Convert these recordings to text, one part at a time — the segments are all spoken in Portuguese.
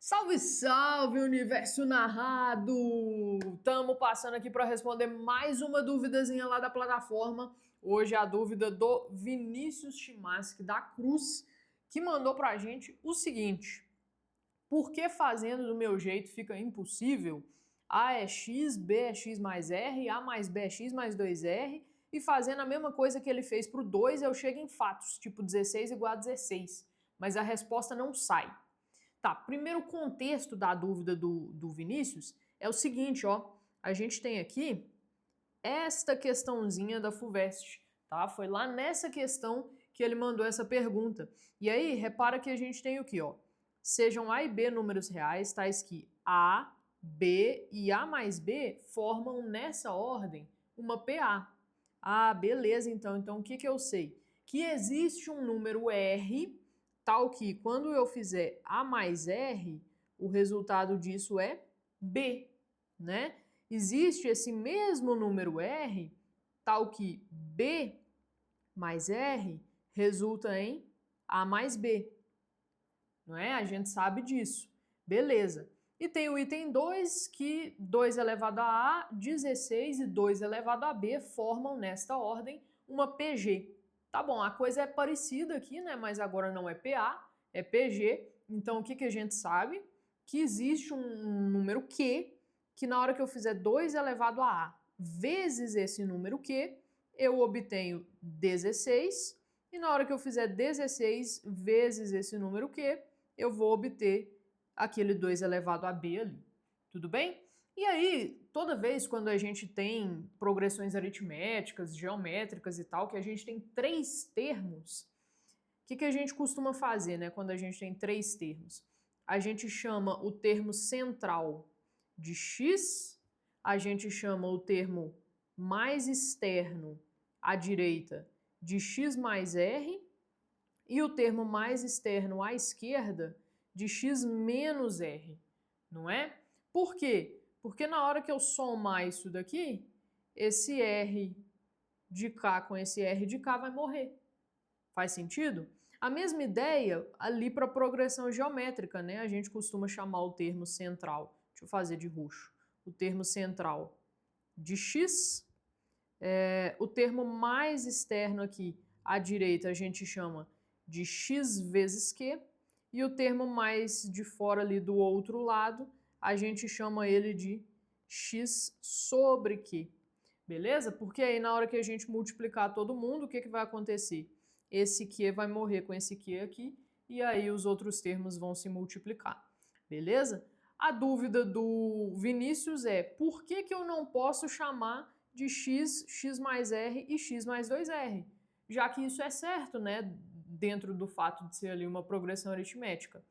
Salve, salve, universo narrado! Estamos passando aqui para responder mais uma duvidazinha lá da plataforma. Hoje é a dúvida do Vinícius Chimaschi da Cruz, que mandou para a gente o seguinte: por que fazendo do meu jeito fica impossível? A é x, B é x mais R, A mais B é x mais 2R, e fazendo a mesma coisa que ele fez para o 2, eu chego em fatos, tipo 16 igual a 16, mas a resposta não sai. Tá, primeiro contexto da dúvida do Vinícius é o seguinte, ó. A gente tem aqui esta questãozinha da FUVEST, tá? Foi lá nessa questão que ele mandou essa pergunta. E aí, repara que a gente tem o que, ó? Sejam A e B números reais, tais que A, B e A mais B formam nessa ordem uma PA. Ah, beleza, então. Então, o que eu sei? Que existe um número R tal que quando eu fizer A mais R, o resultado disso é B, né? Existe esse mesmo número R, tal que B mais R resulta em A mais B, não é? A gente sabe disso. Beleza. E tem o item 2, que 2 elevado a A, 16 e 2 elevado a B formam nesta ordem uma PG. Tá bom, a coisa é parecida aqui, né? Mas agora não é PA, é PG. Então o que a gente sabe? Que existe um número Q, que na hora que eu fizer 2 elevado a A vezes esse número Q, eu obtenho 16. E na hora que eu fizer 16 vezes esse número Q, eu vou obter aquele 2 elevado a B ali. Tudo bem? E aí, toda vez quando a gente tem progressões aritméticas, geométricas e tal, que a gente tem três termos, o que a gente costuma fazer, né, quando a gente tem três termos? A gente chama o termo central de x, a gente chama o termo mais externo à direita de x mais r, e o termo mais externo à esquerda de x menos r, não é? Por quê? Porque na hora que eu somar isso daqui, esse r de cá com esse r de cá vai morrer. Faz sentido? A mesma ideia ali para progressão geométrica, né? A gente costuma chamar o termo central, deixa eu fazer de roxo, o termo central de x, o termo mais externo aqui à direita a gente chama de x vezes q, e o termo mais de fora ali do outro lado, a gente chama ele de x sobre q. Beleza? Porque aí na hora que a gente multiplicar todo mundo, o que vai acontecer? Esse q vai morrer com esse q aqui, e aí os outros termos vão se multiplicar. Beleza? A dúvida do Vinícius é: por que eu não posso chamar de x, x mais r e x mais 2r? Já que isso é certo, né? Dentro do fato de ser ali uma progressão aritmética.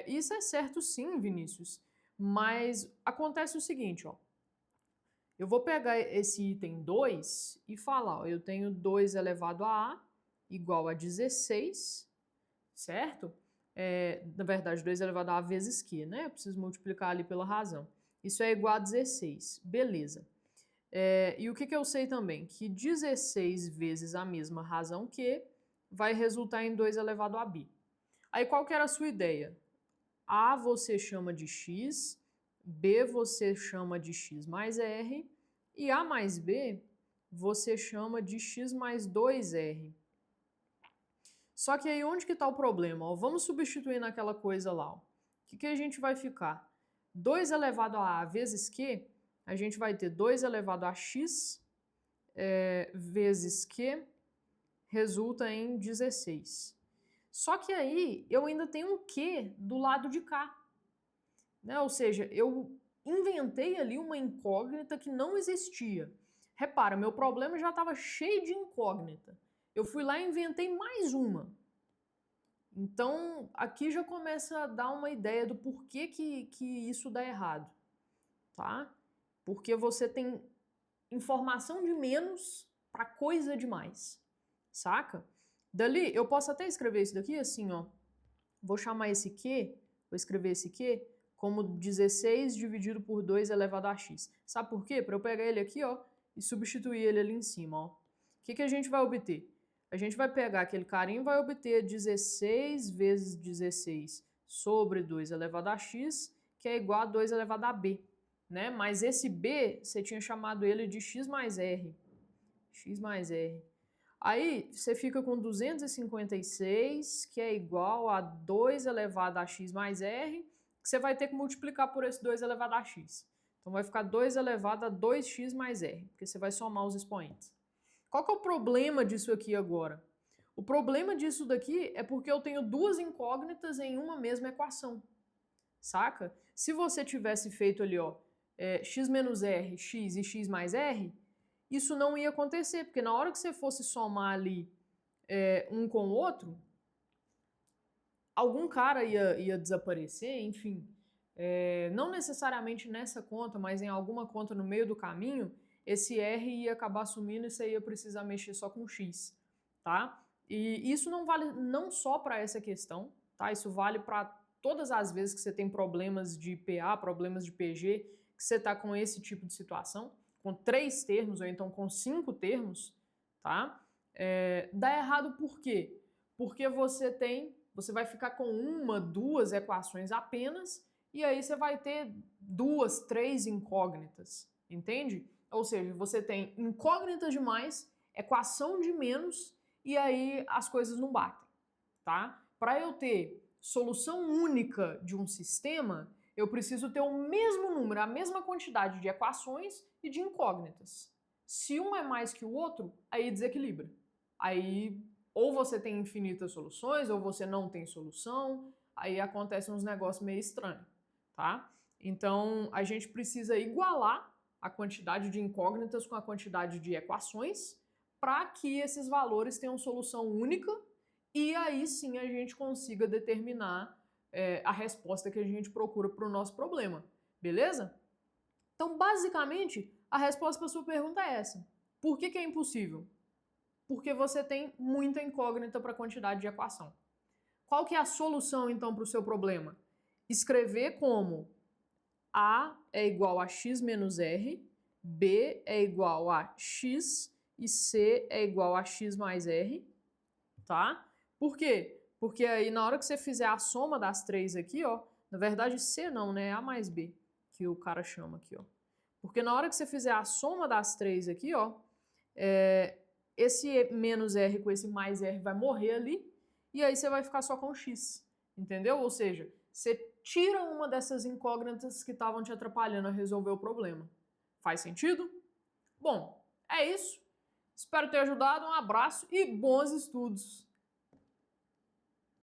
Isso é certo sim, Vinícius, mas acontece o seguinte, ó. Eu vou pegar esse item 2 e falar, ó, eu tenho 2 elevado a A igual a 16, certo? Na verdade, 2 elevado a A vezes Q, né? Eu preciso multiplicar ali pela razão. Isso é igual a 16, beleza. E o que eu sei também? Que 16 vezes a mesma razão Q vai resultar em 2 elevado a B. Aí qual que era a sua ideia? A você chama de x, B você chama de x mais r, e A mais B você chama de x mais 2r. Só que aí onde que está o problema? Ó, vamos substituir naquela coisa lá. O que a gente vai ficar? 2 elevado a vezes q, a gente vai ter 2 elevado a x vezes q, resulta em 16. Só que aí eu ainda tenho um q do lado de cá, né? Ou seja, eu inventei ali uma incógnita que não existia. Repara, meu problema já estava cheio de incógnita. Eu fui lá e inventei mais uma. Então, aqui já começa a dar uma ideia do porquê que isso dá errado, tá? Porque você tem informação de menos para coisa demais, saca? Dali, eu posso até escrever isso daqui assim, ó. Vou chamar esse Q, vou escrever esse Q como 16 dividido por 2 elevado a x. Sabe por quê? Para eu pegar ele aqui, ó, e substituir ele ali em cima, ó. O que a gente vai obter? A gente vai pegar aquele carinho e vai obter 16 vezes 16 sobre 2 elevado a x, que é igual a 2 elevado a b, né? Mas esse b, você tinha chamado ele de x mais r. X mais r. Aí, você fica com 256, que é igual a 2 elevado a x mais r, que você vai ter que multiplicar por esse 2 elevado a x. Então, vai ficar 2 elevado a 2x mais r, porque você vai somar os expoentes. Qual que é o problema disso aqui agora? O problema disso daqui é porque eu tenho duas incógnitas em uma mesma equação, saca? Se você tivesse feito ali, ó, x menos r, x e x mais r, isso não ia acontecer, porque na hora que você fosse somar ali um com o outro, algum cara ia desaparecer, enfim. Não necessariamente nessa conta, mas em alguma conta no meio do caminho, esse r ia acabar sumindo e você ia precisar mexer só com x, tá? E isso não vale não só para essa questão, tá? Isso vale para todas as vezes que você tem problemas de PA, problemas de PG, que você está com esse tipo de situação, com 3 termos ou então com 5 termos, tá? Dá errado por quê? Porque você vai ficar com 1, 2 equações apenas e aí você vai ter 2, 3 incógnitas, entende? Ou seja, você tem incógnitas de mais, equação de menos e aí as coisas não batem, tá? Para eu ter solução única de um sistema, eu preciso ter o mesmo número, a mesma quantidade de equações e de incógnitas. Se um é mais que o outro, aí desequilibra. Aí ou você tem infinitas soluções, ou você não tem solução, aí acontecem uns negócios meio estranhos, tá? Então, a gente precisa igualar a quantidade de incógnitas com a quantidade de equações para que esses valores tenham solução única e aí sim a gente consiga determinar a resposta que a gente procura para o nosso problema, beleza? Então, basicamente, a resposta para a sua pergunta é essa. Por que é impossível? Porque você tem muita incógnita para a quantidade de equação. Qual que é a solução, então, para o seu problema? Escrever como A é igual a x menos r, B é igual a x e C é igual a x mais r, tá? Por quê? Porque aí na hora que você fizer a soma das três aqui, ó, na verdade C não, né? É A mais B, que o cara chama aqui, ó. Porque na hora que você fizer a soma das três aqui, ó, esse menos R com esse mais R vai morrer ali, e aí você vai ficar só com X, entendeu? Ou seja, você tira uma dessas incógnitas que estavam te atrapalhando a resolver o problema. Faz sentido? Bom, é isso. Espero ter ajudado, um abraço e bons estudos!